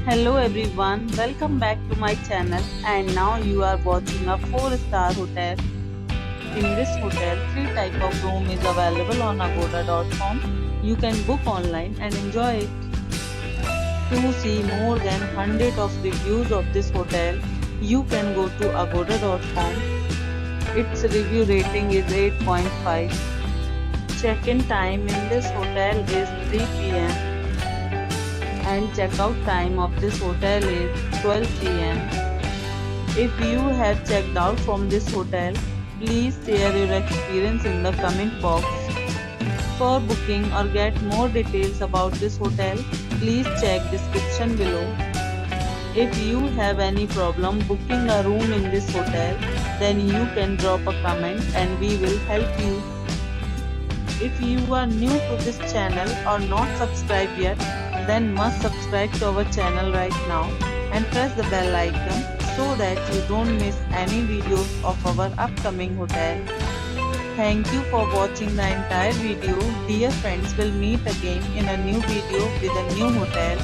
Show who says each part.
Speaker 1: Hello everyone, welcome back to my channel and now you are watching a 4-star hotel. In this hotel, 3 type of room is available on agoda.com. You can book online and enjoy it. To see more than 100 of reviews of this hotel, you can go to agoda.com. Its review rating is 8.5. Check-in time in this hotel is 3 p.m. and checkout time of this hotel is 12 p.m. If you have checked out from this hotel, please share your experience in the comment box. For booking or get more details about this hotel, please check description below. If you have any problem booking a room in this hotel, then you can drop a comment and we will help you. If you are new to this channel or not subscribed yet, then must subscribe to our channel right now and press the bell icon so that you don't miss any videos of our upcoming hotel. Thank you for watching the entire video. Dear friends, will meet again in a new video with a new hotel.